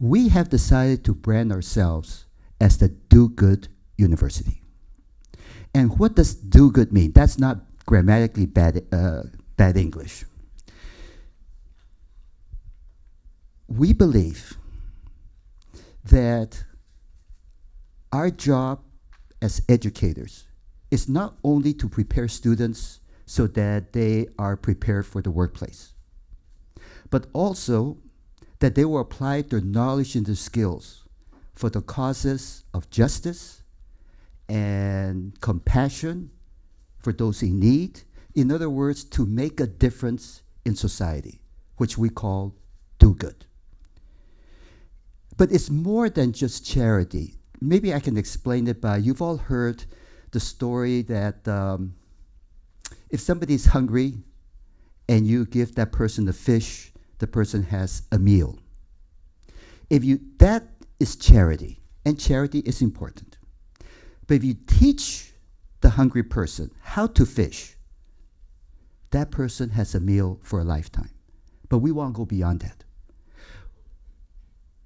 we have decided to brand ourselves as the Do Good University. And what does do good mean? That's not grammatically bad English. We believe that our job as educators is not only to prepare students so that they are prepared for the workplace, but also that they will apply their knowledge and their skills for the causes of justice and compassion for those in need. In other words, to make a difference in society, which we call do good. But it's more than just charity. Maybe I can explain it by, you've all heard the story that if somebody's hungry and you give that person a fish, the person has a meal. That is charity, and charity is important. But if you teach the hungry person how to fish, that person has a meal for a lifetime. But we want to go beyond that.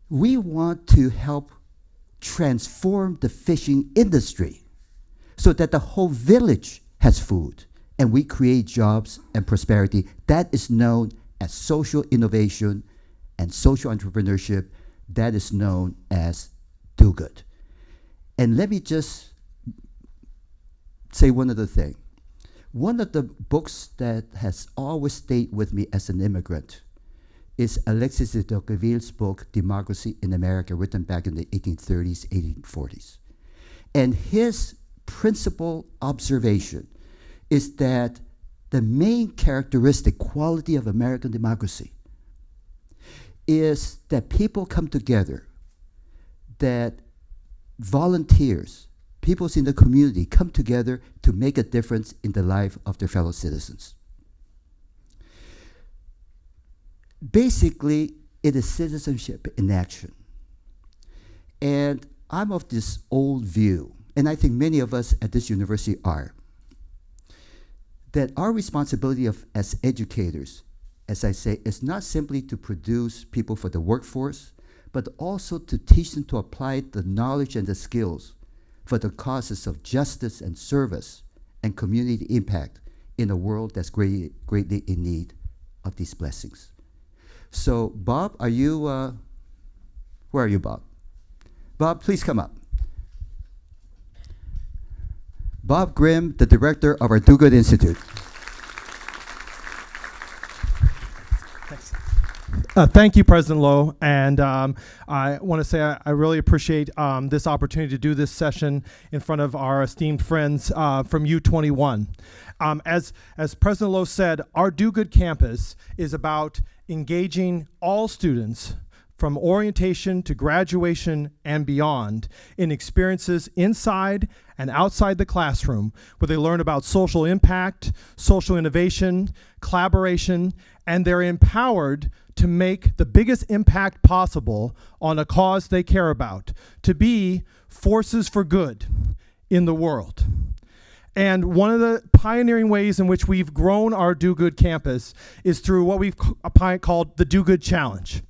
We want to help transform the fishing industry so that the whole village has food and we create jobs and prosperity. That is known as social innovation and social entrepreneurship. That is known as do good. And let me just say one other thing. One of the books that has always stayed with me as an immigrant is Alexis de Tocqueville's book, Democracy in America, written back in the 1830s, 1840s. And his principal observation is that the main characteristic quality of American democracy is that people come together, that volunteers, people in the community come together to make a difference in the life of their fellow citizens. Basically, it is citizenship in action. And I'm of this old view, and I think many of us at this university are, that our responsibility as educators, as I say, is not simply to produce people for the workforce, but also to teach them to apply the knowledge and the skills for the causes of justice and service and community impact in a world that's greatly in need of these blessings. So, Bob, are you, where are you, Bob? Bob, please come up. Bob Grimm, the director of our Do Good Institute. Thank you, President Lowe, and I want to say I really appreciate this opportunity to do this session in front of our esteemed friends from U21. As President Lowe said, our Do Good campus is about engaging all students from orientation to graduation and beyond in experiences inside and outside the classroom, where they learn about social impact, social innovation, collaboration, and they're empowered to make the biggest impact possible on a cause they care about, to be forces for good in the world. And one of the pioneering ways in which we've grown our Do Good campus is through what we've called the Do Good Challenge.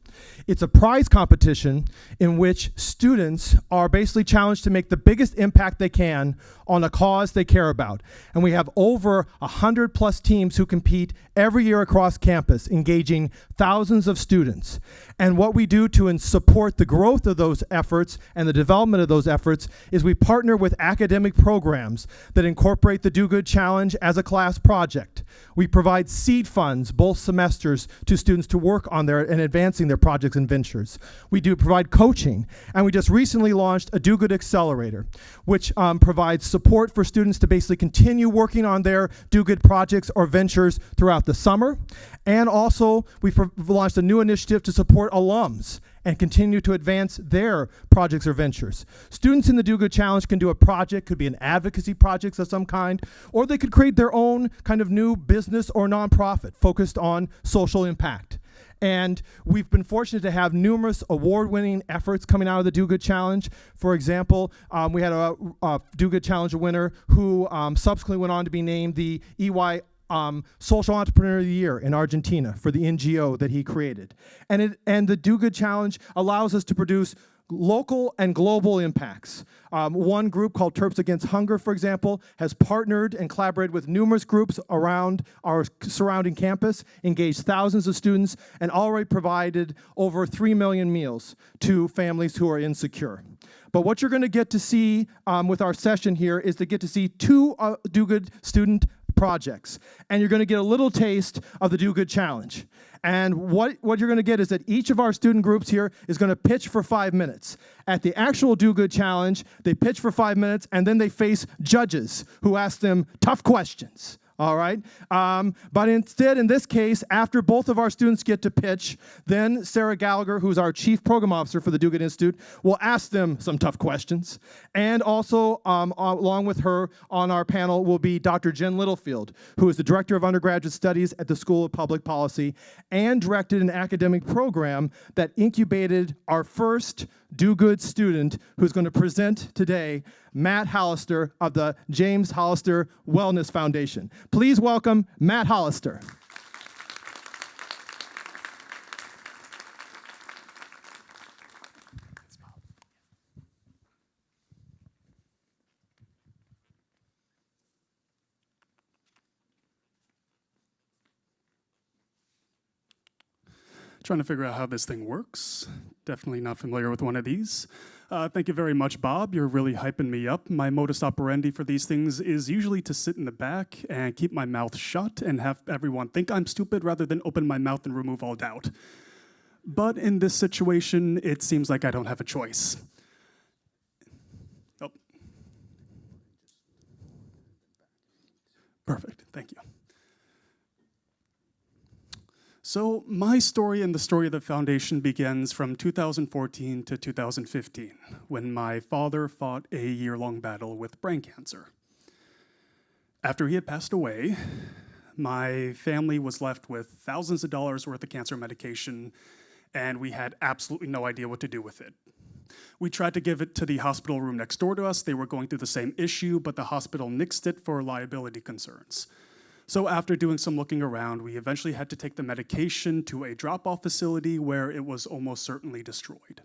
It's a prize competition in which students are basically challenged to make the biggest impact they can on a cause they care about. And we have over 100+ teams who compete every year across campus, engaging thousands of students. And what we do to support the growth of those efforts and the development of those efforts is we partner with academic programs that incorporate the Do Good Challenge as a class project. We provide seed funds both semesters to students to work on their and advancing their projects and ventures. We do provide coaching, and we just recently launched a Do Good Accelerator, which provides support for students to basically continue working on their Do Good projects or ventures throughout the summer. And also, we've launched a new initiative to support alums and continue to advance their projects or ventures. Students in the Do Good Challenge can do a project, could be an advocacy project of some kind, or they could create their own kind of new business or nonprofit focused on social impact. And we've been fortunate to have numerous award-winning efforts coming out of the Do Good Challenge. For example, we had a Do Good Challenge winner who subsequently went on to be named the EY Social Entrepreneur of the Year in Argentina for the NGO that he created. And the Do Good Challenge allows us to produce local and global impacts. One group called Terps Against Hunger, for example, has partnered and collaborated with numerous groups around our surrounding campus, engaged thousands of students, and already provided over 3 million meals to families who are insecure. But what you're going to get to see with our session here is to get to see two Do Good student projects. And you're going to get a little taste of the Do Good Challenge. And what you're going to get is that each of our student groups here is going to pitch for 5 minutes. At the actual Do Good Challenge, they pitch for 5 minutes, and then they face judges who ask them tough questions. All right? But instead, in this case, after both of our students get to pitch, then Sarah Gallagher, who's our Chief Program Officer for the Do Good Institute, will ask them some tough questions. And also, along with her on our panel will be Dr. Jen Littlefield, who is the Director of Undergraduate Studies at the School of Public Policy and directed an academic program that incubated our first Do Good student, who's going to present today, Matt Hollister of the James Hollister Wellness Foundation. Please welcome Matt Hollister. Trying to figure out how this thing works. Definitely not familiar with one of these. Thank you very much, Bob. You're really hyping me up. My modus operandi for these things is usually to sit in the back and keep my mouth shut and have everyone think I'm stupid rather than open my mouth and remove all doubt. But in this situation, it seems like I don't have a choice. Oh. Perfect, thank you. So my story and the story of the foundation begins from 2014 to 2015, when my father fought a year-long battle with brain cancer. After he had passed away, my family was left with thousands of dollars worth of cancer medication, and we had absolutely no idea what to do with it. We tried to give it to the hospital room next door to us. They were going through the same issue, but the hospital nixed it for liability concerns. So after doing some looking around, we eventually had to take the medication to a drop-off facility where it was almost certainly destroyed.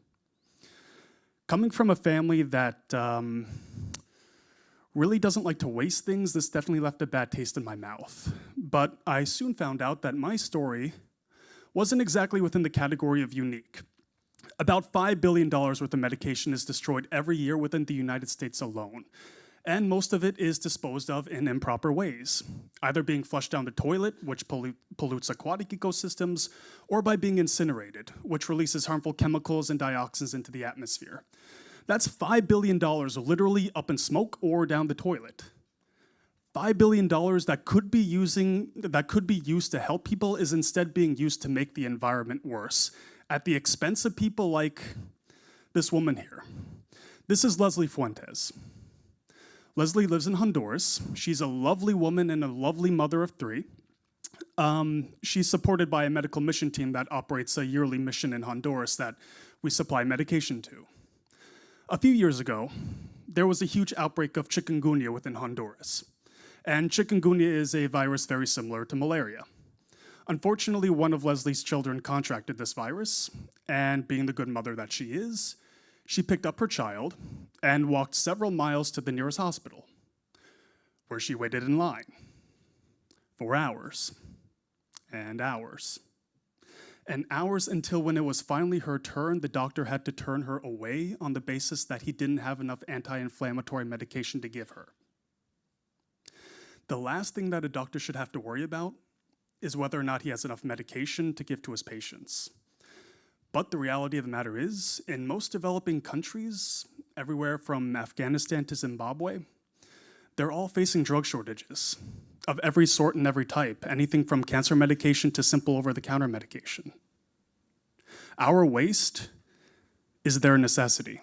Coming from a family that really doesn't like to waste things, this definitely left a bad taste in my mouth. But I soon found out that my story wasn't exactly within the category of unique. About $5 billion worth of medication is destroyed every year within the United States alone. And most of it is disposed of in improper ways, either being flushed down the toilet, which pollutes aquatic ecosystems, or by being incinerated, which releases harmful chemicals and dioxins into the atmosphere. That's $5 billion literally up in smoke or down the toilet. $5 billion that could be used to help people is instead being used to make the environment worse, at the expense of people like this woman here. This is Leslie Fuentes. Leslie lives in Honduras. She's a lovely woman and a lovely mother of 3. She's supported by a medical mission team that operates a yearly mission in Honduras that we supply medication to. A few years ago, there was a huge outbreak of chikungunya within Honduras. And chikungunya is a virus very similar to malaria. Unfortunately, one of Leslie's children contracted this virus, and being the good mother that she is, she picked up her child and walked several miles to the nearest hospital, where she waited in line for hours and hours and hours until when it was finally her turn, the doctor had to turn her away on the basis that he didn't have enough anti-inflammatory medication to give her. The last thing that a doctor should have to worry about is whether or not he has enough medication to give to his patients. But the reality of the matter is, in most developing countries, everywhere from Afghanistan to Zimbabwe, they're all facing drug shortages of every sort and every type, anything from cancer medication to simple over-the-counter medication. Our waste is their necessity.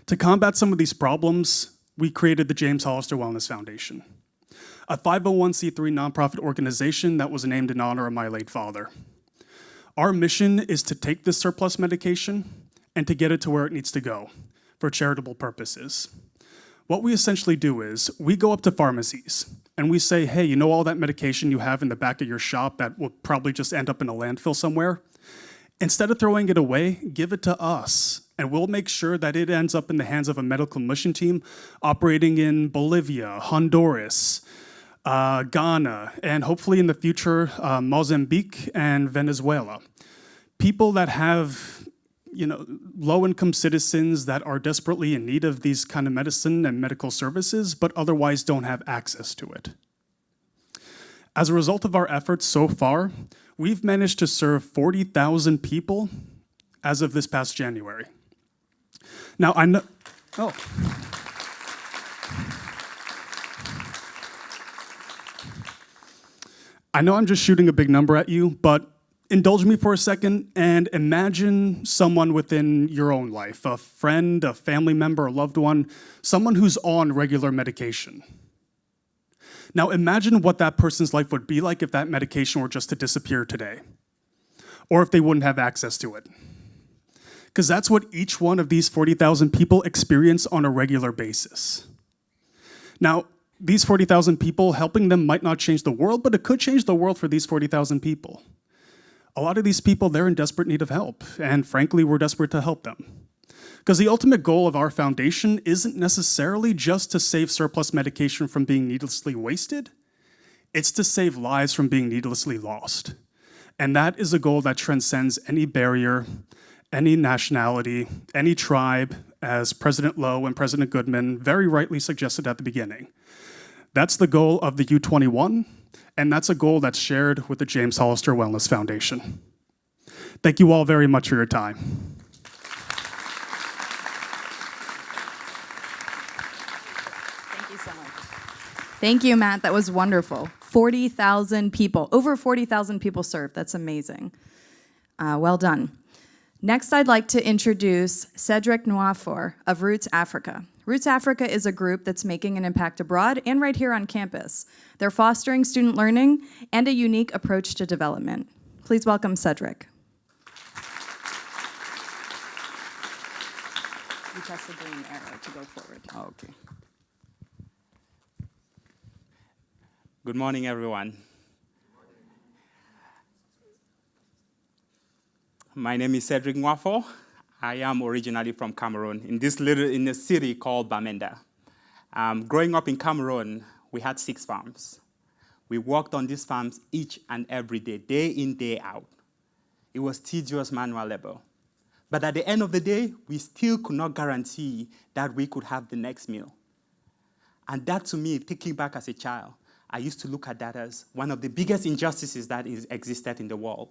To combat some of these problems, we created the James Hollister Wellness Foundation, a 501c3 nonprofit organization that was named in honor of my late father. Our mission is to take this surplus medication and to get it to where it needs to go for charitable purposes. What we essentially do is we go up to pharmacies and we say, hey, you know all that medication you have in the back of your shop that will probably just end up in a landfill somewhere? Instead of throwing it away, give it to us, and we'll make sure that it ends up in the hands of a medical mission team operating in Bolivia, Honduras, Ghana, and hopefully in the future, Mozambique and Venezuela. People that have, low-income citizens that are desperately in need of these kind of medicine and medical services, but otherwise don't have access to it. As a result of our efforts so far, we've managed to serve 40,000 people as of this past January. Now, I know, I know I'm just shooting a big number at you, but indulge me for a second and imagine someone within your own life, a friend, a family member, a loved one, someone who's on regular medication. Now imagine what that person's life would be like if that medication were just to disappear today, or if they wouldn't have access to it. Because that's what each one of these 40,000 people experience on a regular basis. Now, these 40,000 people, helping them might not change the world, but it could change the world for these 40,000 people. A lot of these people, they're in desperate need of help, and frankly, we're desperate to help them. Because the ultimate goal of our foundation isn't necessarily just to save surplus medication from being needlessly wasted, it's to save lives from being needlessly lost. And that is a goal that transcends any barrier, any nationality, any tribe, as President Lowe and President Goodman very rightly suggested at the beginning. That's the goal of the U21, and that's a goal that's shared with the James Hollister Wellness Foundation. Thank you all very much for your time. Thank you so much. Thank you, Matt. That was wonderful. 40,000 people, over 40,000 people served. That's amazing. Well done. Next, I'd like to introduce Cedric Nwafor of Roots Africa. Roots Africa is a group that's making an impact abroad and right here on campus. They're fostering student learning and a unique approach to development. Please welcome Cedric. You press the green arrow to go forward. Okay. Good morning, everyone. My name is Cedric Nwafor. I am originally from Cameroon, in a city called Bamenda. Growing up in Cameroon, we had 6 farms. We worked on these farms each and every day in, day out. It was tedious manual labor. But at the end of the day, we still could not guarantee that we could have the next meal. And that, to me, thinking back as a child, I used to look at that as one of the biggest injustices that existed in the world.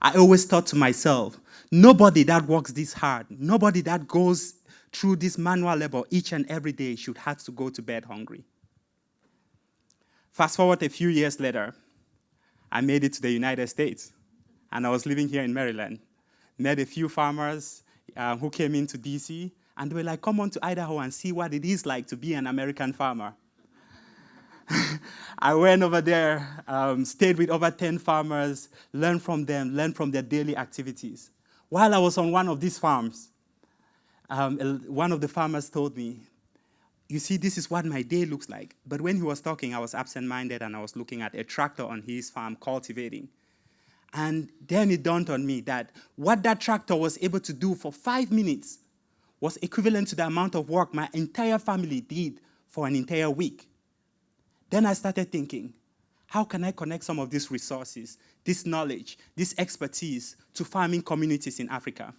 I always thought to myself, nobody that works this hard, nobody that goes through this manual labor each and every day should have to go to bed hungry. Fast forward a few years later, I made it to the United States, and I was living here in Maryland. Met a few farmers who came into DC, and they were like, come on to Idaho and see what it is like to be an American farmer. I went over there, stayed with over 10 farmers, learned from them, learned from their daily activities. While I was on one of these farms, one of the farmers told me, you see, this is what my day looks like. But when he was talking, I was absent-minded, and I was looking at a tractor on his farm cultivating. And then it dawned on me that what that tractor was able to do for 5 minutes was equivalent to the amount of work my entire family did for an entire week. Then I started thinking, how can I connect some of these resources, this knowledge, this expertise to farming communities in Africa?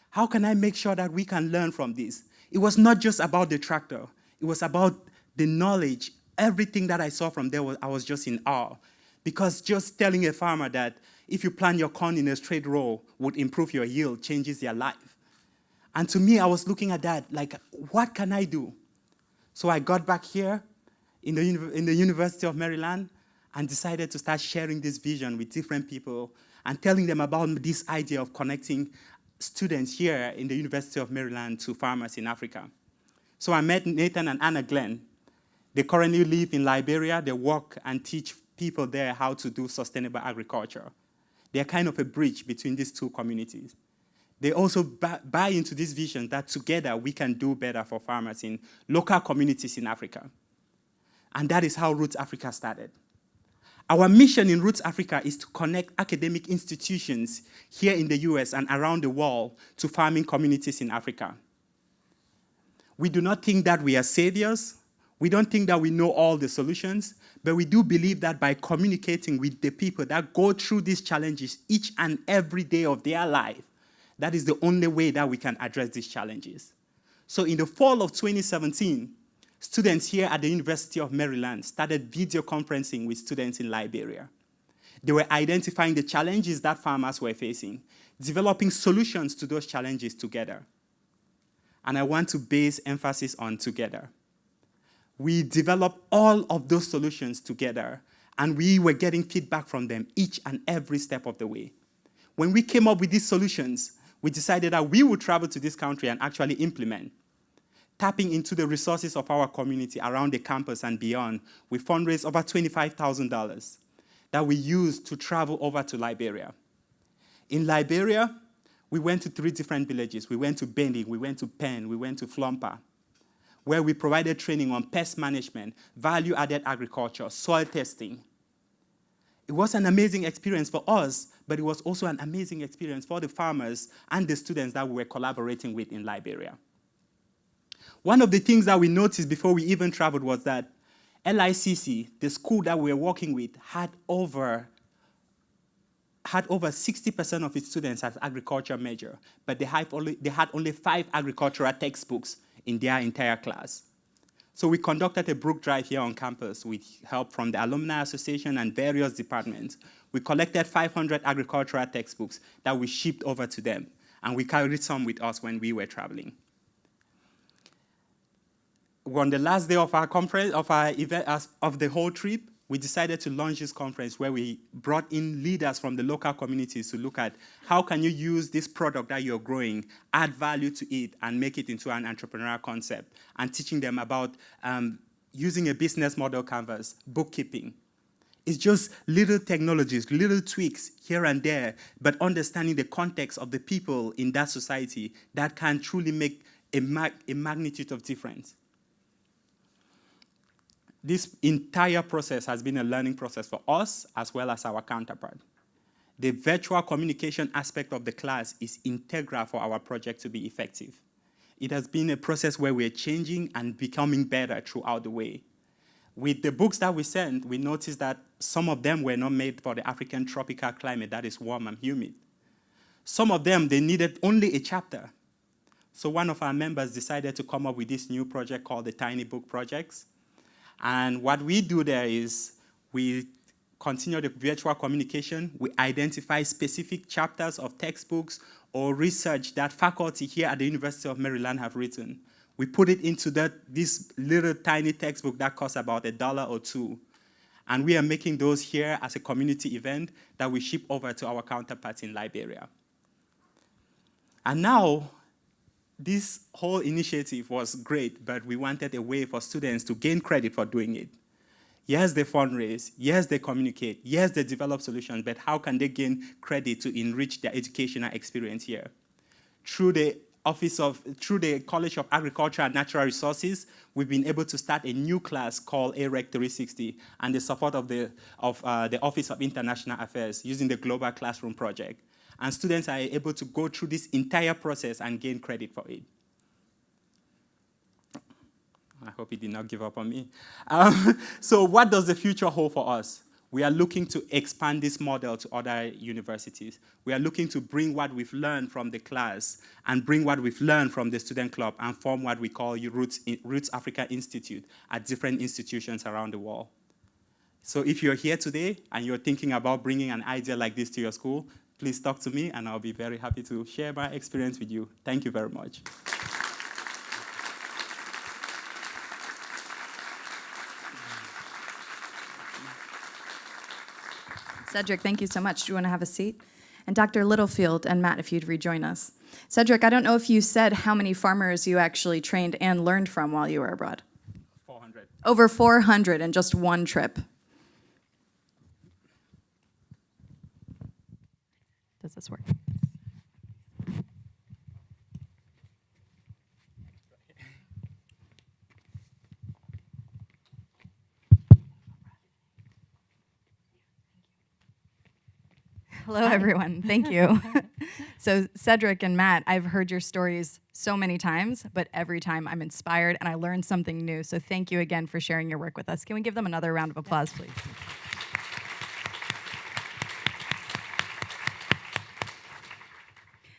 How can I make sure that we can learn from this? It was not just about the tractor. It was about the knowledge. Everything that I saw from there, I was just in awe. Because just telling a farmer that if you plant your corn in a straight row would improve your yield changes their life. And to me, I was looking at that like, what can I do? So I got back here in the University of Maryland and decided to start sharing this vision with different people and telling them about this idea of connecting students here in the University of Maryland to farmers in Africa. So I met Nathan and Anna Glenn. They currently live in Liberia. They work and teach people there how to do sustainable agriculture. They're kind of a bridge between these two communities. They also buy into this vision that together we can do better for farmers in local communities in Africa. And that is how Roots Africa started. Our mission in Roots Africa is to connect academic institutions here in the US and around the world to farming communities in Africa. We do not think that we are saviors. We don't think that we know all the solutions, but we do believe that by communicating with the people that go through these challenges each and every day of their life, that is the only way that we can address these challenges. So in the fall of 2017, students here at the University of Maryland started video conferencing with students in Liberia. They were identifying the challenges that farmers were facing, developing solutions to those challenges together. And I want to base emphasis on together. We developed all of those solutions together, and we were getting feedback from them each and every step of the way. When we came up with these solutions, we decided that we would travel to this country and actually implement. Tapping into the resources of our community around the campus and beyond, we fundraised over $25,000 that we used to travel over to Liberia. In Liberia, we went to 3 different villages. We went to Bending, we went to Penn, we went to Flompa, where we provided training on pest management, value-added agriculture, soil testing. It was an amazing experience for us, but it was also an amazing experience for the farmers and the students that we were collaborating with in Liberia. One of the things that we noticed before we even traveled was that LICC, the school that we were working with, had over 60% of its students as agriculture major, but they had only 5 agricultural textbooks in their entire class. So we conducted a book drive here on campus with help from the Alumni Association and various departments. We collected 500 agricultural textbooks that we shipped over to them, and we carried some with us when we were traveling. On the last day of our conference, of our event, of the whole trip, we decided to launch this conference where we brought in leaders from the local communities to look at how can you use this product that you're growing, add value to it, and make it into an entrepreneurial concept, and teaching them about using a business model canvas, bookkeeping. It's just little technologies, little tweaks here and there, but understanding the context of the people in that society that can truly make a magnitude of difference. This entire process has been a learning process for us as well as our counterpart. The virtual communication aspect of the class is integral for our project to be effective. It has been a process where we're changing and becoming better throughout the way. With the books that we sent, we noticed that some of them were not made for the African tropical climate that is warm and humid. Some of them, they needed only a chapter. So one of our members decided to come up with this new project called the Tiny Book Projects. And what we do there is we continue the virtual communication. We identify specific chapters of textbooks or research that faculty here at the University of Maryland have written. We put it into this little tiny textbook that costs about $1 or $2. And we are making those here as a community event that we ship over to our counterparts in Liberia. And now, this whole initiative was great, but we wanted a way for students to gain credit for doing it. Yes, they fundraise. Yes, they communicate. Yes, they develop solutions, but how can they gain credit to enrich their educational experience here? Through the College of Agriculture and Natural Resources, we've been able to start a new class called AREC 360 and the support of the Office of International Affairs using the Global Classroom Project. And students are able to go through this entire process and gain credit for it. I hope he did not give up on me. So what does the future hold for us? We are looking to expand this model to other universities. We are looking to bring what we've learned from the class and bring what we've learned from the student club and form what we call Roots Africa Institute at different institutions around the world. So if you're here today and you're thinking about bringing an idea like this to your school, please talk to me, and I'll be very happy to share my experience with you. Thank you very much. Cedric, thank you so much. Do you want to have a seat? And Dr. Littlefield and Matt, if you'd rejoin us. Cedric, I don't know if you said how many farmers you actually trained and learned from while you were abroad. 400. Over 400 in just one trip. Does this work? Hello, everyone. Thank you. So Cedric and Matt, I've heard your stories so many times, but every time I'm inspired and I learn something new. So thank you again for sharing your work with us. Can we give them another round of applause, please?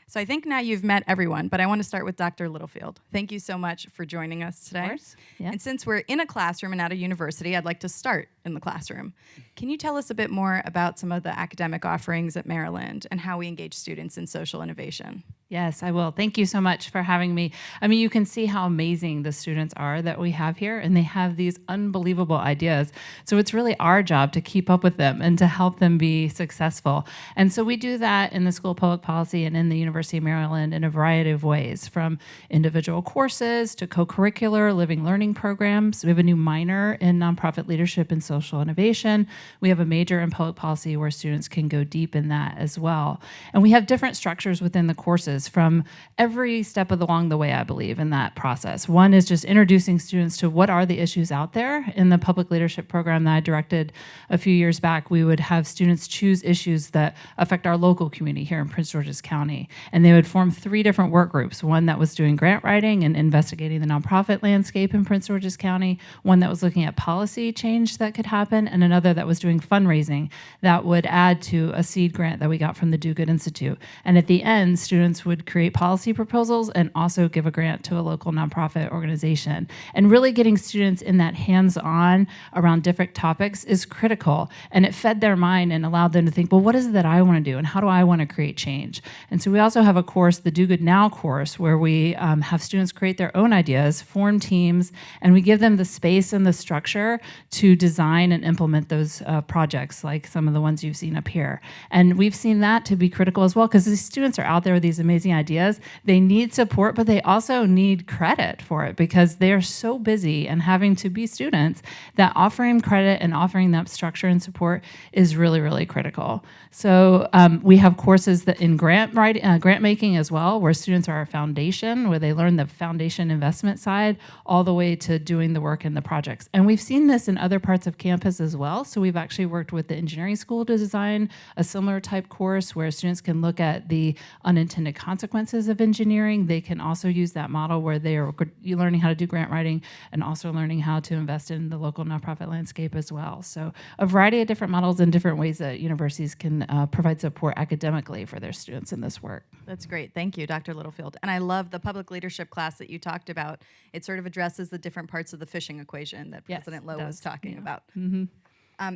So I think now you've met everyone, but I want to start with Dr. Littlefield. Thank you so much for joining us today. Of course. Yeah. And since we're in a classroom and at a university, I'd like to start in the classroom. Can you tell us a bit more about some of the academic offerings at Maryland and how we engage students in social innovation? Yes, I will. Thank you so much for having me. I mean, you can see how amazing the students are that we have here, and they have these unbelievable ideas. So it's really our job to keep up with them and to help them be successful. And so we do that in the School of Public Policy and in the University of Maryland in a variety of ways, from individual courses to co-curricular living learning programs. We have a new minor in nonprofit leadership and social innovation. We have a major in public policy where students can go deep in that as well. And we have different structures within the courses from every step along the way, I believe, in that process. One is just introducing students to what are the issues out there. In the public leadership program that I directed a few years back, we would have students choose issues that affect our local community here in Prince George's County. And they would form 3 different work groups, one that was doing grant writing and investigating the nonprofit landscape in Prince George's County, one that was looking at policy change that could happen, and another that was doing fundraising that would add to a seed grant that we got from the Do Good Institute. And at the end, students would create policy proposals and also give a grant to a local nonprofit organization. And really getting students in that hands-on around different topics is critical. And it fed their mind and allowed them to think, well, what is it that I want to do? And how do I want to create change? And so we also have a course, the Do Good Now course, where we have students create their own ideas, form teams, and we give them the space and the structure to design and implement those projects, like some of the ones you've seen up here. And we've seen that to be critical as well, because these students are out there with these amazing ideas. They need support, but they also need credit for it because they are so busy and having to be students that offering credit and offering that structure and support is really, really critical. So we have courses that in grant making as well, where students are a foundation, where they learn the foundation investment side all the way to doing the work in the projects. And we've seen this in other parts of campus as well. So we've actually worked with the engineering school to design a similar type course where students can look at the unintended consequences of engineering. They can also use that model where they are learning how to do grant writing and also learning how to invest in the local nonprofit landscape as well. So a variety of different models and different ways that universities can provide support academically for their students in this work. That's great. Thank you, Dr. Littlefield. And I love the public leadership class that you talked about. It sort of addresses the different parts of the fishing equation that President Lowe was talking about. Mm-hmm.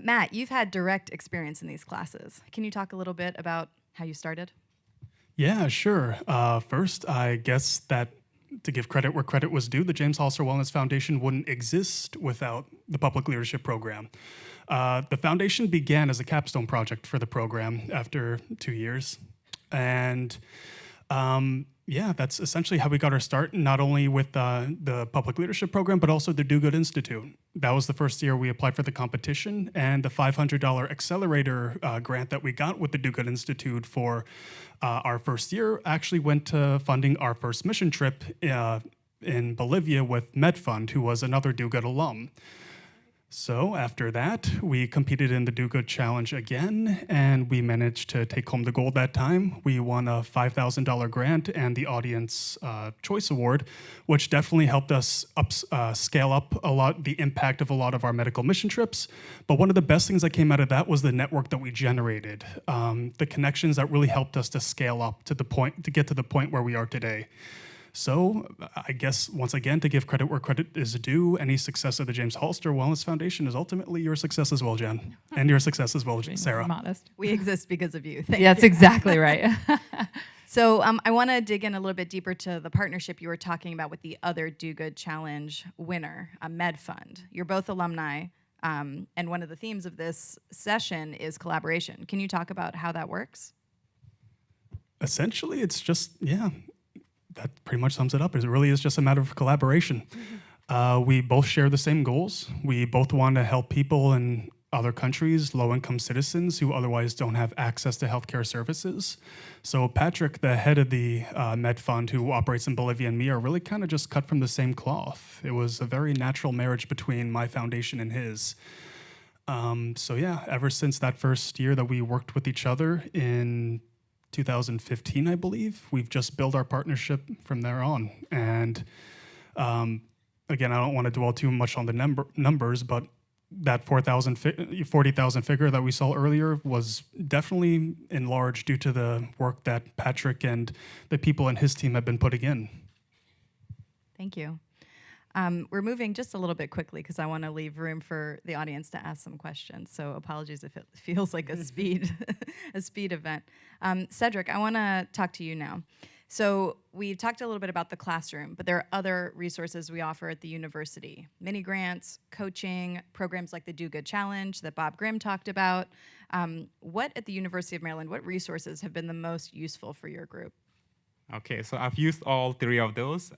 Matt, you've had direct experience in these classes. Can you talk a little bit about how you started? Yeah, sure. First, I guess that to give credit where credit was due, the James Hollister Wellness Foundation wouldn't exist without the public leadership program. The foundation began as a capstone project for the program after 2 years. And yeah, that's essentially how we got our start, not only with the public leadership program, but also the Do Good Institute. That was the first year we applied for the competition, and the $500 accelerator grant that we got with the Do Good Institute for our first year actually went to funding our first mission trip in Bolivia with MedFund, who was another Do Good alum. So after that, we competed in the Do Good Challenge again, and we managed to take home the gold that time. We won a $5,000 grant and the Audience Choice Award, which definitely helped us scale up a lot the impact of a lot of our medical mission trips. But one of the best things that came out of that was the network that we generated, the connections that really helped us to scale up to get to the point where we are today. So I guess, once again, to give credit where credit is due, any success of the James Hollister Wellness Foundation is ultimately your success as well, Jen, and your success as well, Sarah. Modest. We exist because of you. Yeah, that's exactly right. So I want to dig in a little bit deeper to the partnership you were talking about with the other Do Good Challenge winner, MedFund. You're both alumni, and one of the themes of this session is collaboration. Can you talk about how that works? Essentially, it's just, yeah. That pretty much sums it up. It really is just a matter of collaboration. We both share the same goals. We both want to help people in other countries, low-income citizens who otherwise don't have access to healthcare services. So Patrick, the head of the Med Fund who operates in Bolivia, and me are really kind of just cut from the same cloth. It was a very natural marriage between my foundation and his. So yeah, ever since that first year that we worked with each other in 2015, I believe, we've just built our partnership from there on. And again, I don't want to dwell too much on the numbers, but that 40,000 figure that we saw earlier was definitely enlarged due to the work that Patrick and the people in his team have been putting in. Thank you. We're moving just a little bit quickly because I want to leave room for the audience to ask some questions. So apologies if it feels like a speed event. Cedric, I want to talk to you now. So we've talked a little bit about the classroom, but there are other resources we offer at the university. Mini grants, coaching, programs like the Do Good Challenge that Bob Grimm talked about. What at the University of Maryland, what resources have been the most useful for your group? Okay, so I've used all three of those.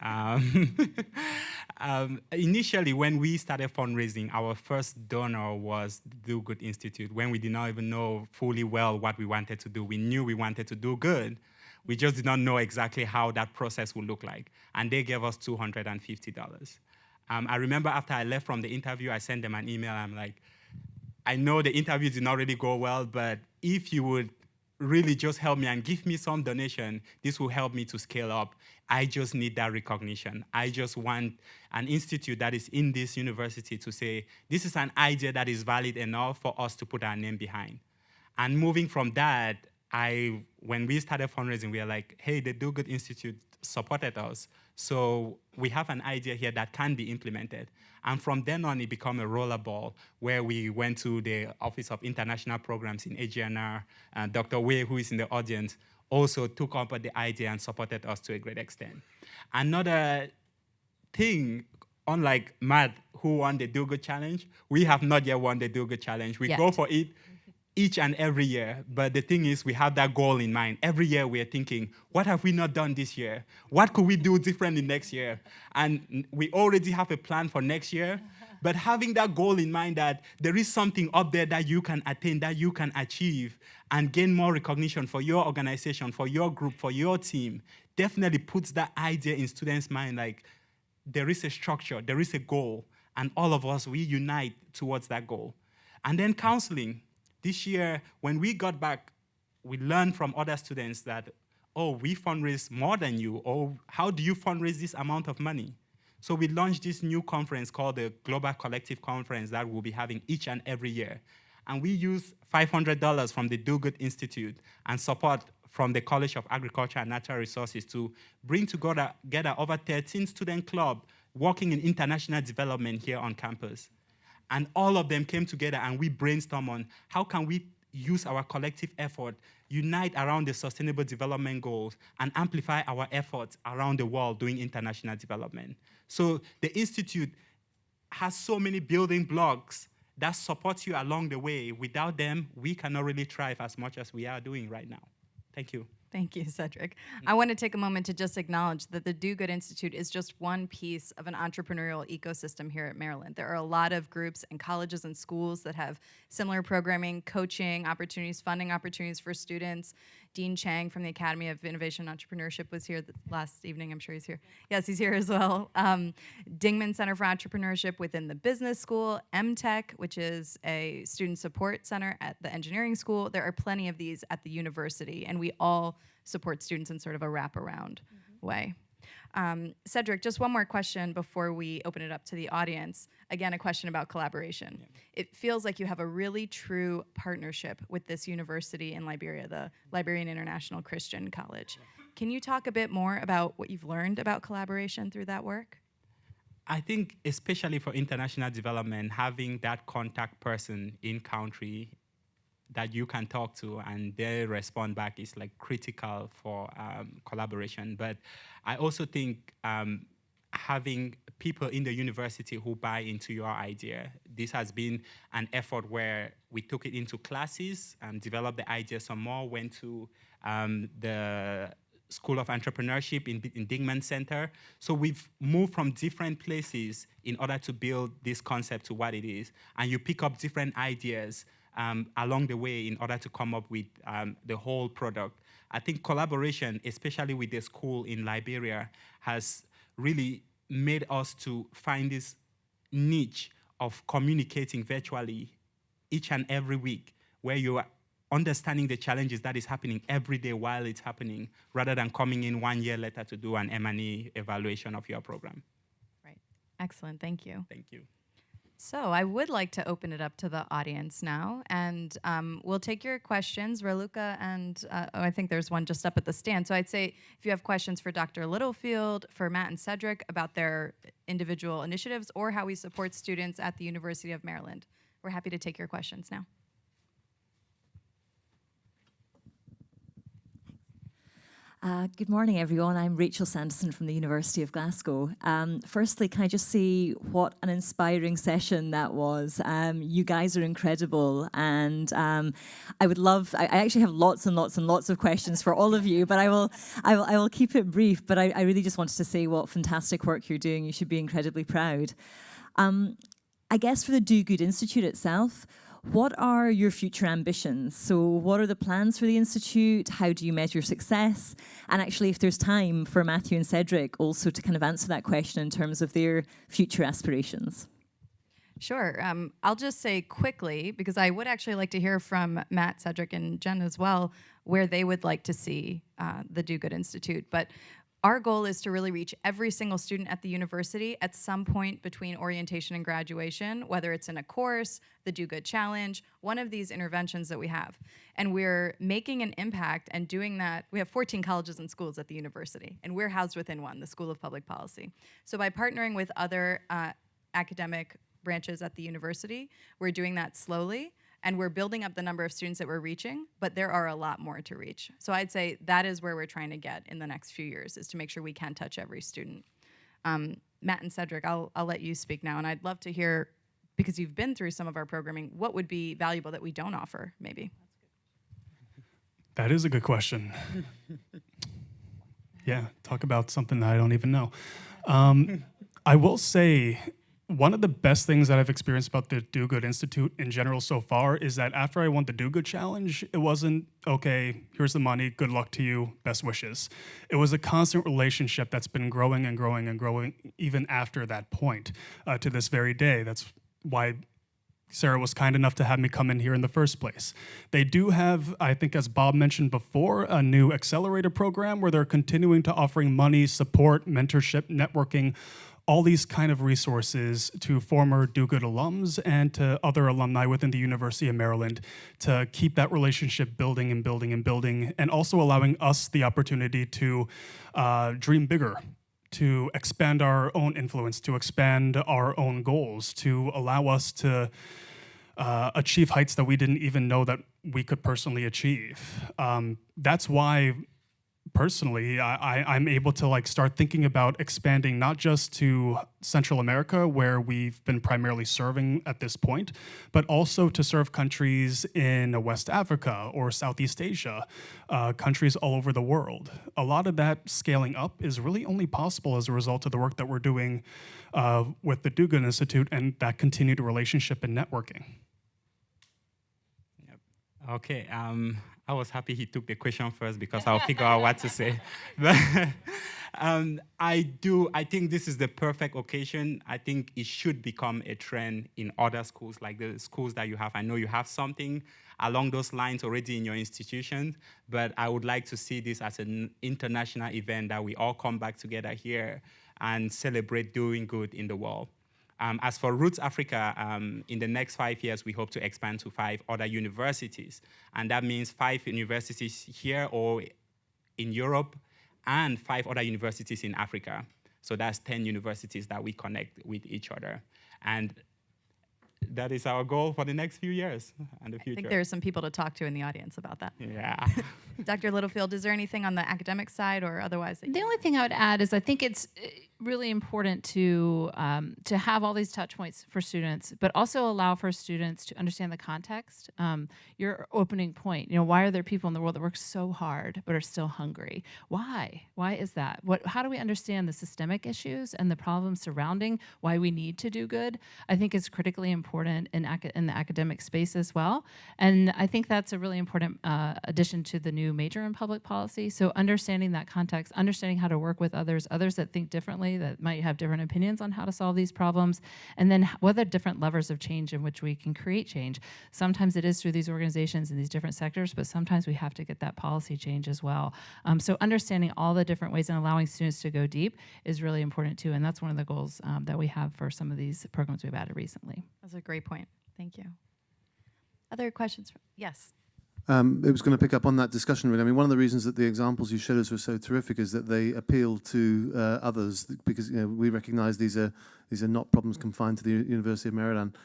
Initially, when we started fundraising, our first donor was the Do Good Institute, when we did not even know fully well what we wanted to do. We knew we wanted to do good. We just did not know exactly how that process would look like. And they gave us $250. I remember after I left from the interview, I sent them an email. I'm like, I know the interview did not really go well, but if you would really just help me and give me some donation, this will help me to scale up. I just need that recognition. I just want an institute that is in this university to say, this is an idea that is valid enough for us to put our name behind. And moving from that, when we started fundraising, we were like, hey, the Do Good Institute supported us. So we have an idea here that can be implemented. And from then on, it became a rollerball where we went to the Office of International Programs in AGNR. Dr. Wei, who is in the audience, also took up the idea and supported us to a great extent. Another thing, unlike Matt, who won the Do Good Challenge, we have not yet won the Do Good Challenge. We go for it each and every year. But the thing is, we have that goal in mind. Every year we're thinking, what have we not done this year? What could we do differently next year? And we already have a plan for next year. But having that goal in mind that there is something up there that you can attain, that you can achieve, and gain more recognition for your organization, for your group, for your team, definitely puts that idea in students' mind, like there is a structure, there is a goal, and all of us, we unite towards that goal. And then counseling. This year, when we got back, we learned from other students that, oh, we fundraise more than you, or how do you fundraise this amount of money? So we launched this new conference called the Global Collective Conference that we'll be having each and every year. And we use $500 from the Do Good Institute and support from the College of Agriculture and Natural Resources to bring together over 13 student clubs working in international development here on campus. And all of them came together and we brainstormed on how can we use our collective effort, unite around the Sustainable Development Goals, and amplify our efforts around the world doing international development. So the Institute has so many building blocks that support you along the way. Without them, we cannot really thrive as much as we are doing right now. Thank you. Thank you, Cedric. I want to take a moment to just acknowledge that the Do Good Institute is just one piece of an entrepreneurial ecosystem here at Maryland. There are a lot of groups and colleges and schools that have similar programming, coaching opportunities, funding opportunities for students. Dean Chang from the Academy of Innovation and Entrepreneurship was here last evening. I'm sure he's here. Yes, he's here as well. Dingman Center for Entrepreneurship within the business school, MTech, which is a student support center at the engineering school. There are plenty of these at the university, and we all support students in sort of a wraparound way. Cedric, just one more question before we open it up to the audience. Again, a question about collaboration. Yeah. It feels like you have a really true partnership with this university in Liberia, the Liberian International Christian College. Can you talk a bit more about what you've learned about collaboration through that work? I think, especially for international development, having that contact person in country that you can talk to and they respond back is like critical for collaboration. But I also think having people in the university who buy into your idea. This has been an effort where we took it into classes and developed the idea some more, went to the School of Entrepreneurship in Dingman Center. So we've moved from different places in order to build this concept to what it is. And you pick up different ideas along the way in order to come up with the whole product. I think collaboration, especially with the school in Liberia, has really made us to find this niche of communicating virtually each and every week, where you are understanding the challenges that is happening every day while it's happening, rather than coming in 1 year later to do an M&E evaluation of your program. Right. Excellent. Thank you. Thank you. So I would like to open it up to the audience now, and we'll take your questions. Raluca and I think there's one just up at the stand. So I'd say if you have questions for Dr. Littlefield, for Matt and Cedric about their individual initiatives or how we support students at the University of Maryland, we're happy to take your questions now. Good morning, everyone. I'm Rachel Sanderson from the University of Glasgow. Firstly, can I just say what an inspiring session that was? You guys are incredible, and I would love. I actually have lots and lots and lots of questions for all of you, but I will keep it brief. But I really just wanted to say what fantastic work you're doing. You should be incredibly proud. I guess for the Do Good Institute itself, what are your future ambitions? So what are the plans for the Institute? How do you measure success? And actually, if there's time for Matthew and Cedric also to kind of answer that question in terms of their future aspirations. Sure. I'll just say quickly, because I would actually like to hear from Matt, Cedric, and Jen as well, where they would like to see the Do Good Institute. But our goal is to really reach every single student at the university at some point between orientation and graduation, whether it's in a course, the Do Good Challenge, one of these interventions that we have. And we're making an impact and doing that. We have 14 colleges and schools at the university, and we're housed within one, the School of Public Policy. So by partnering with other academic branches at the university, we're doing that slowly. And we're building up the number of students that we're reaching, but there are a lot more to reach. So I'd say that is where we're trying to get in the next few years, is to make sure we can touch every student. Matt and Cedric, I'll let you speak now, and I'd love to hear, because you've been through some of our programming, what would be valuable that we don't offer, maybe? That is a good question. Yeah, talk about something that I don't even know. I will say, one of the best things that I've experienced about the Do Good Institute in general so far is that after I won the Do Good Challenge, it wasn't, okay, here's the money, good luck to you, best wishes. It was a constant relationship that's been growing and growing and growing even after that point to this very day. That's why Sarah was kind enough to have me come in here in the first place. They do have, I think as Bob mentioned before, a new accelerator program where they're continuing to offering money, support, mentorship, networking, all these kind of resources to former Do Good alums and to other alumni within the University of Maryland to keep that relationship building and building and building, and also allowing us the opportunity to dream bigger, to expand our own influence, to expand our own goals, to allow us to achieve heights that we didn't even know that we could personally achieve. That's why personally, I'm able to start thinking about expanding not just to Central America, where we've been primarily serving at this point, but also to serve countries in West Africa or Southeast Asia, countries all over the world. A lot of that scaling up is really only possible as a result of the work that we're doing with the Do Good Institute and that continued relationship and networking. Yep. Okay. I was happy he took the question first because I'll figure out what to say. But I think this is the perfect occasion. I think it should become a trend in other schools, like the schools that you have. I know you have something along those lines already in your institution, but I would like to see this as an international event that we all come back together here and celebrate doing good in the world. As for Roots Africa, in the next 5 years, we hope to expand to 5 other universities. And that means 5 universities here or in Europe and 5 other universities in Africa. So that's 10 universities that we connect with each other. And that is our goal for the next few years and the future. I think there are some people to talk to in the audience about that. Yeah. Dr. Littlefield, is there anything on the academic side or otherwise? The only thing I would add is I think it's really important to have all these touch points for students, but also allow for students to understand the context. Your opening point, why are there people in the world that work so hard but are still hungry? Why? Why is that? How do we understand the systemic issues and the problems surrounding why we need to do good? I think it's critically important in the academic space as well. And I think that's a really important addition to the new major in public policy. So understanding that context, understanding how to work with others that think differently, differently, that might have different opinions on how to solve these problems, and then what are different levers of change in which we can create change. Sometimes it is through these organizations in these different sectors, but sometimes we have to get that policy change as well. So understanding all the different ways and allowing students to go deep is really important too, and that's one of the goals that we have for some of these programs we've added recently. That's a great point. Thank you. Other questions? Yes. It was going to pick up on that discussion, really. I mean, one of the reasons that the examples you showed us were so terrific is that they appeal to others, because we recognise these are not problems confined to the University of Maryland.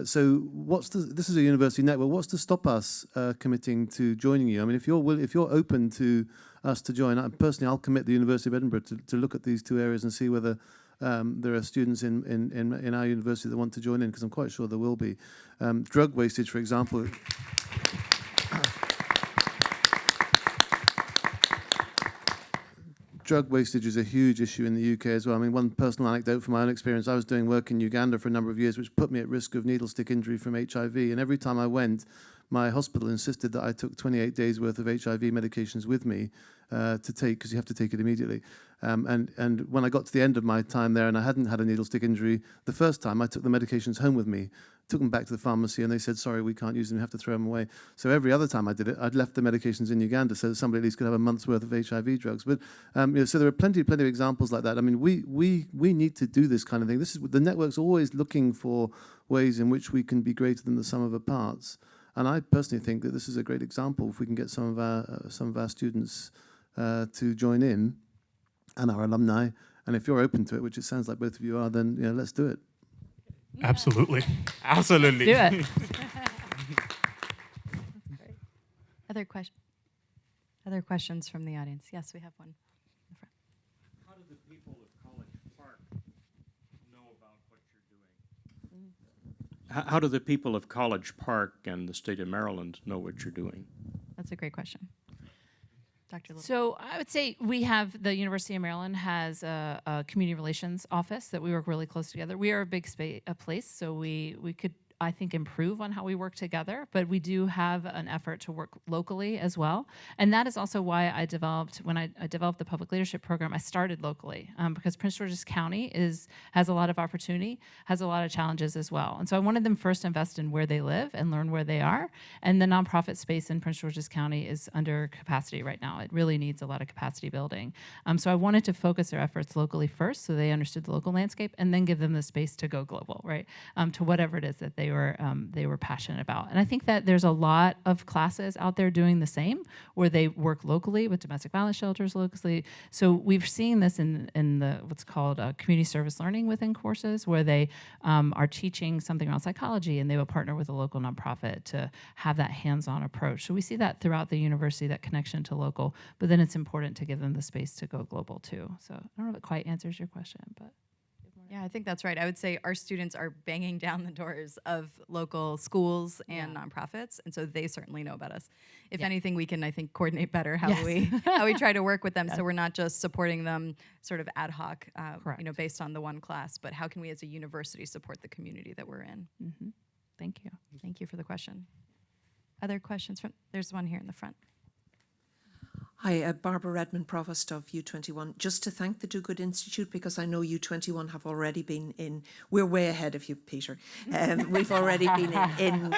So, this is a university network. What's to stop us committing to joining you? I mean, if you're open to us to join, personally, I'll commit the University of Edinburgh to look at these two areas and see whether there are students in our university that want to join in, because I'm quite sure there will be. Drug wastage, for example. Drug wastage is a huge issue in the UK as well. I mean, one personal anecdote from my own experience, I was doing work in Uganda for a number of years, which put me at risk of needle stick injury from HIV. And every time I went, my hospital insisted that I took 28 days worth of HIV medications with me to take, because you have to take it immediately. And when I got to the end of my time there and I hadn't had a needle stick injury, the first time I took the medications home with me, took them back to the pharmacy, and they said, sorry, we can't use them, you have to throw them away. So every other time I did it, I'd left the medications in Uganda so that somebody at least could have a month's worth of HIV drugs. But so there are plenty of examples like that. I mean, we need to do this kind of thing. The network's always looking for ways in which we can be greater than the sum of our parts. And I personally think that this is a great example. If we can get some of our students to join in, and our alumni, and if you're open to it, which it sounds like both of you are, then let's do it. Absolutely. Absolutely. Do it. Other questions? Other questions from the audience? Yes, we have one in the front. How do the people of College Park know about what you're doing? How do the people of College Park and the state of Maryland know what you're doing? That's a great question. Dr. Little. So I would say we have, the University of Maryland has a community relations office that we work really close together. We are a big place, so we could, I think, improve on how we work together, but we do have an effort to work locally as well. And that is also why when I developed the public leadership program, I started locally, because Prince George's County has a lot of opportunity, has a lot of challenges as well. And so I wanted them first to invest in where they live and learn where they are. And the nonprofit space in Prince George's County is under capacity right now. It really needs a lot of capacity building. So I wanted to focus their efforts locally first so they understood the local landscape, and then give them the space to go global, right? To whatever it is that they were passionate about. And I think that there's a lot of classes out there doing the same, where they work locally with domestic violence shelters locally. So we've seen this in the what's called community service learning within courses, where they are teaching something around psychology, and they will partner with a local nonprofit to have that hands-on approach. So we see that throughout the university, that connection to local, but then it's important to give them the space to go global too. So I don't know if it quite answers your question, but. Yeah, I think that's right. I would say our students are banging down the doors of local schools and nonprofits, and so they certainly know about us. If anything, we can, I think, coordinate better how we try to work with them, so we're not just supporting them sort of ad hoc, based on the one class, but how can we as a university support the community that we're in? Mm-hmm. Thank you. Thank you for the question. Other questions? There's one here in the front. Hi, Barbara Redmond, Provost of U21. Just to thank the Do Good Institute, because I know U21 have already been in, we're way ahead of you, Peter. We've already been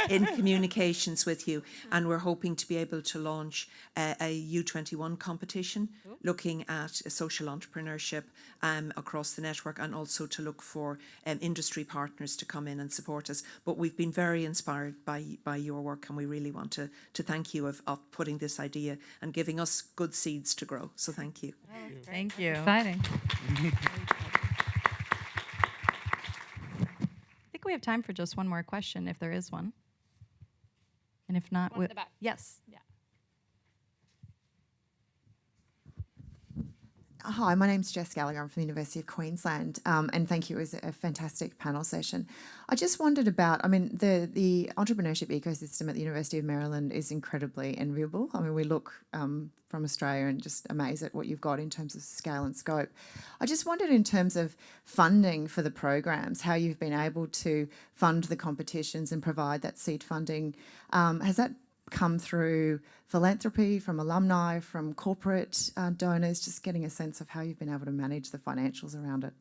in communications with you, and we're hoping to be able to launch a U21 competition looking at social entrepreneurship across the network, and also to look for industry partners to come in and support us. But we've been very inspired by your work, and we really want to thank you of putting this idea and giving us good seeds to grow. So thank you. Thank you. Exciting. I think we have time for just one more question, if there is one. And if not, One in the back. Yes. Yeah. Hi, my name's Jess Gallagher. I'm from the University of Queensland, and thank you. It was a fantastic panel session. I just wondered about, the entrepreneurship ecosystem at the University of Maryland is incredibly enviable. I mean, we look from Australia and just amazed at what you've got in terms of scale and scope. I just wondered, in terms of funding for the programs, how you've been able to fund the competitions and provide that seed funding. Has that come through philanthropy, from alumni, from corporate donors? Just getting a sense of how you've been able to manage the financials around it.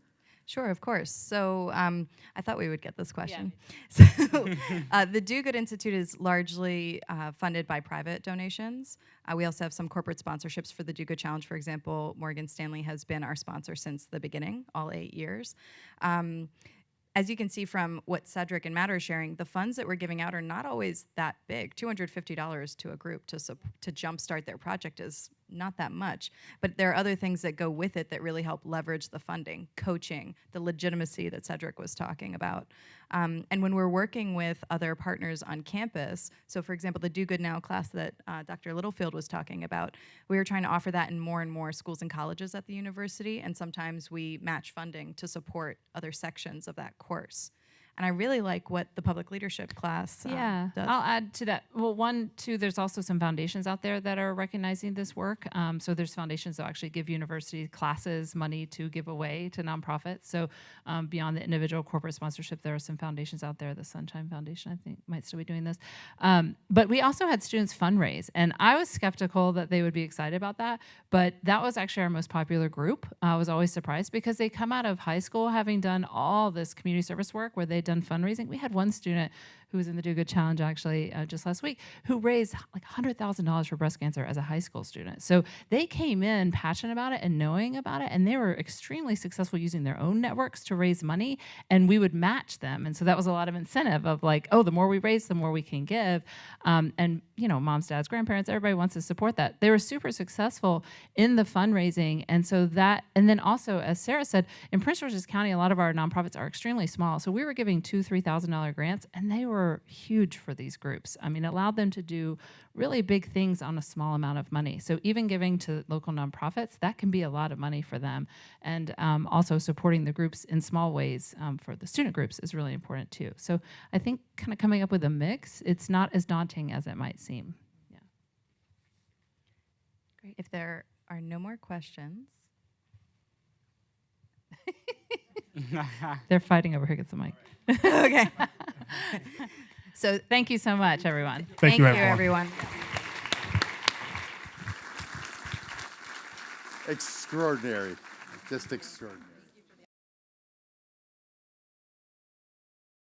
Sure, of course. So I thought we would get this question. The Do Good Institute is largely funded by private donations. We also have some corporate sponsorships for the Do Good Challenge. For example, Morgan Stanley has been our sponsor since the beginning, all 8 years. As you can see from what Cedric and Matt are sharing, the funds that we're giving out are not always that big. $250 to a group to jumpstart their project is not that much, but there are other things that go with it that really help leverage the funding, coaching, the legitimacy that Cedric was talking about. And when we're working with other partners on campus, so for example, the Do Good Now class that Dr. Littlefield was talking about, we were trying to offer that in more and more schools and colleges at the university, and sometimes we match funding to support other sections of that course. And I really like what the public leadership class does. I'll add to that. Well, one, two, there's also some foundations out there that are recognizing this work. So there's foundations that actually give university classes money to give away to nonprofits. So beyond the individual corporate sponsorship, there are some foundations out there. The Sunshine Foundation, I think, might still be doing this. But we also had students fundraise. And I was skeptical that they would be excited about that. But that was actually our most popular group. I was always surprised because they come out of high school having done all this community service work where they'd done fundraising. We had one student who was in the Do Good Challenge actually just last week who raised like $100,000 for breast cancer as a high school student. So they came in passionate about it and knowing about it, and they were extremely successful using their own networks to raise money, and we would match them. And so that was a lot of incentive of like, oh, the more we raise, the more we can give. And you know, moms, dads, grandparents, everybody wants to support that. They were super successful in the fundraising. And so that, and then also, as Sarah said, in Prince George's County, a lot of our nonprofits are extremely small. So we were giving $2,000, $3,000 grants, and they were huge for these groups. I mean, it allowed them to do really big things on a small amount of money. So even giving to local nonprofits, that can be a lot of money for them. And also supporting the groups in small ways for the student groups is really important too. So I think kind of coming up with a mix, it's not as daunting as it might seem. Yeah. Great. If there are no more questions. They're fighting over who gets the mic. Okay. So thank you so much, everyone. Thank you, everyone. Extraordinary, just extraordinary.